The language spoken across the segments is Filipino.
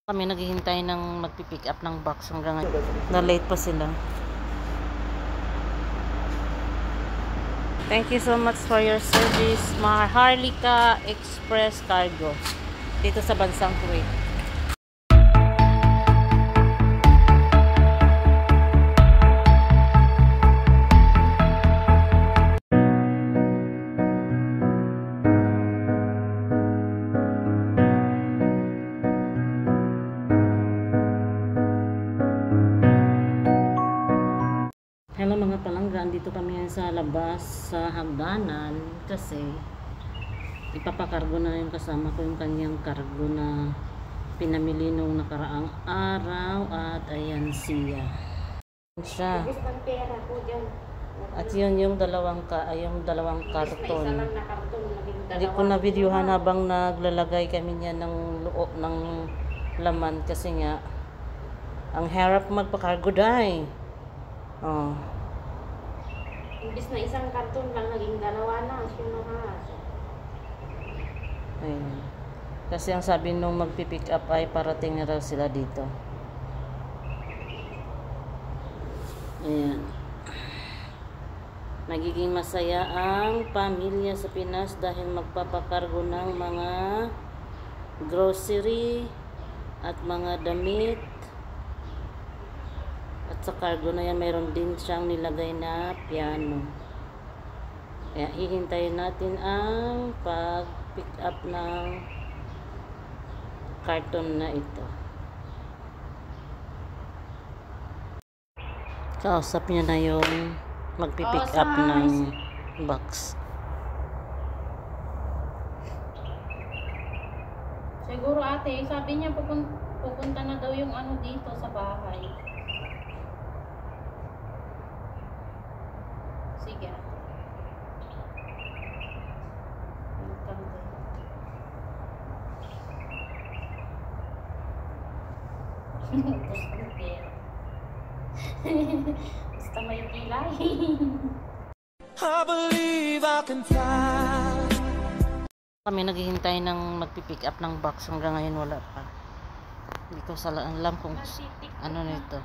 Kami naghihintay ng magpipick up ng box hanggang ngayon. Na-late pa sila. Thank you so much for your service, Maharlika Express Cargo. Dito sa bansang Kuwait. Hello mga palangga, andito kami sa labas sa hagdanan kasi ipapakargo na yung kasama ko yung kanyang kargo na pinamili nung nakaraang araw at ayan siya. At yun yung dalawang karton. Hindi ko na videohan habang naglalagay kami niya ng loob ng laman kasi nga ang harap magpakargo dahil. Oh. Imbis na isang karton lang, naging dalawa na. Ayun. Kasi ang sabi nung magpipick up ay parating na raw sila dito. Ayan. Nagiging masaya ang pamilya sa Pinas dahil magpapakargo ng mga grocery at mga damit. At sa cargo na yan, mayroon din siyang nilagay na piano. Kaya hihintayin natin ang pag-pick up ng karton na ito. Kausap niya na yung magpipick up ng box. Siguro ate, sabi niya pupunta na daw yung ano dito sa bahay. Sige. Basta may kilay. I believe I can fly. Kami naghihintay ng magpipick up ng box hanggang ngayon wala pa. Hindi ko alam kung ano nito.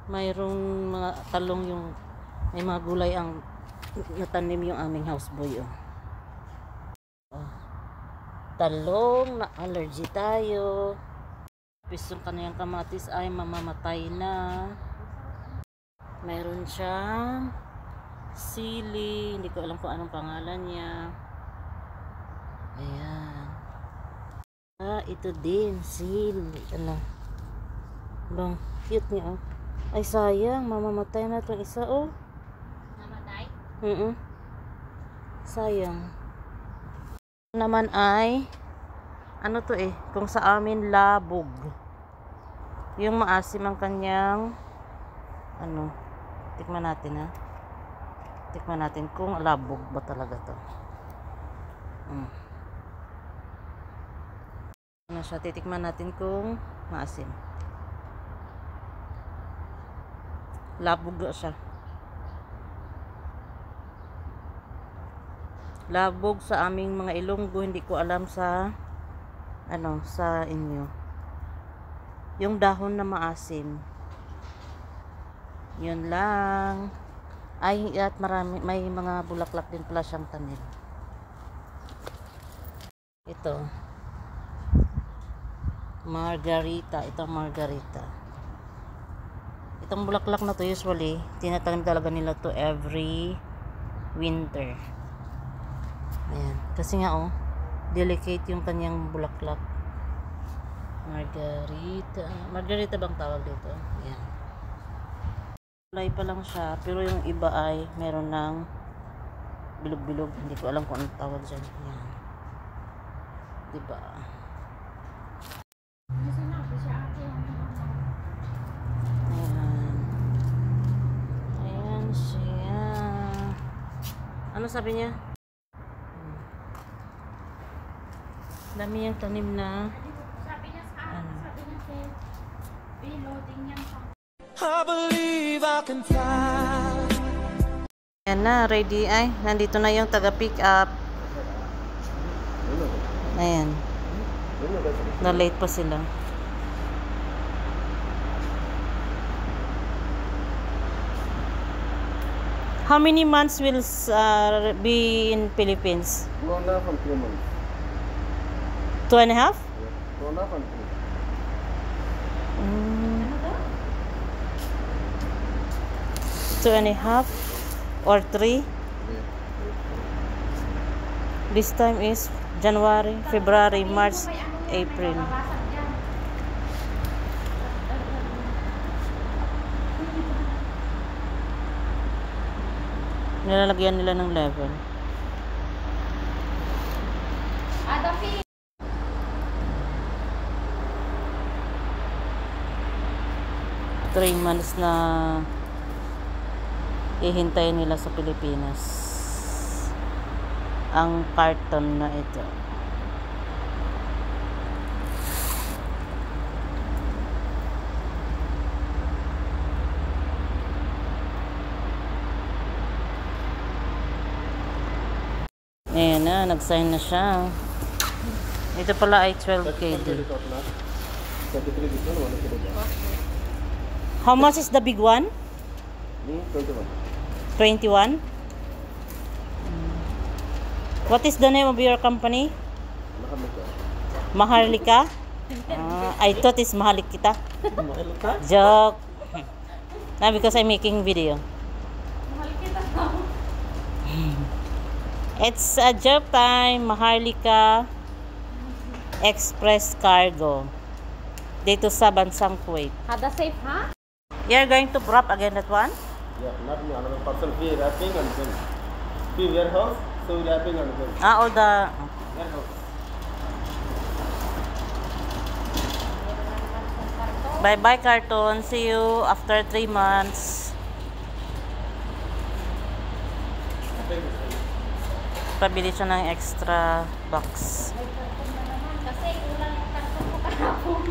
Mayroong mga talong yung may mga gulay ang natanim yung aming houseboy. Talong na allergy tayo. Pisong kaniyang kamatis ay mamamatay na. Mayroon siyang sili, hindi ko alam kung anong pangalan niya. Ayan. Ito din sili. Ano? Bang cute niya. Ay sayang, mamamatay na itong isa. Namatay? Sayang. Naman ay ano to kung sa amin labog. Yung maasim ang kanyang ano, tikman natin tikman natin kung labog ba talaga to. Ano siya, titikman natin kung maasim. Labog siya. Labog sa aming mga Ilonggo, hindi ko alam sa ano sa inyo. Yung dahon na maasim. Yun lang. Ay at marami, may mga bulaklak din pala siyang tanim. Ito. Margarita, ito margarita. Itong bulaklak na to usually tinatanim talaga nila to every winter. Ayan. Kasi nga delicate yung kanyang bulaklak. Margarita. Margarita bang tawag dito? Ayan. Kulay pa lang siya, pero yung iba ay meron ng bilog-bilog. Hindi ko alam kung anong tawag dyan. Ayan. Diba? Ayan. Ayan siya. Ano sabi niya? Dami yung tanim na Sabi niya sa akin, sabi niya reloading yan pa. I believe I can fly. Ayan na, ready ay. Nandito na yung taga pick up. Ayan. Na-late pa sila. How many months will be in Philippines? 2.5 and 3 months. 2.5? Yeah. 2.5 and 3. 2.5 or 3? Yeah. This time is January, February, March, April. Nilalagyan nila ng level. Adapi. 3 months na ihintayin nila sa Pilipinas ang carton na ito. Ayan na, nag-sign na siya. Ito pala ay 12 KD. 33 this one, 1 kilo. How much is the big one? 21. 21? What is the name of your company? Maharlika? I thought it's Mahalik kita. Joke. Nah, because I'm making video. It's a joke time. Maharlika Express Cargo. Dito sa bansang Kuwait. Hada safe, ha? You're going to wrap again that one? Yeah, not me, another person. Fee wrapping and then fee warehouse, so wrapping and then All the... warehouse. Bye-bye, carton. See you after 3 months. Pabili siya ng extra box. Kasi kulang yung karton ko kahapon.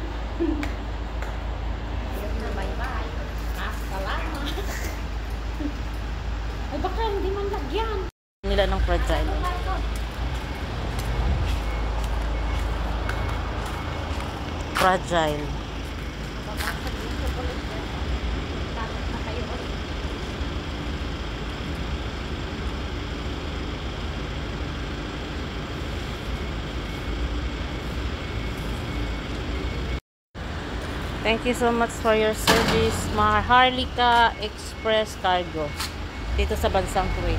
Ayun na, bye-bye. Salamat. Ay, baka hindi man lagyan. Nila ng fragile. Fragile. Babasag yung chocolate yan. Takot na kayo ulit. Thank you so much for your service, Maharlika Express Cargo. Dito sa bansang Kuwait.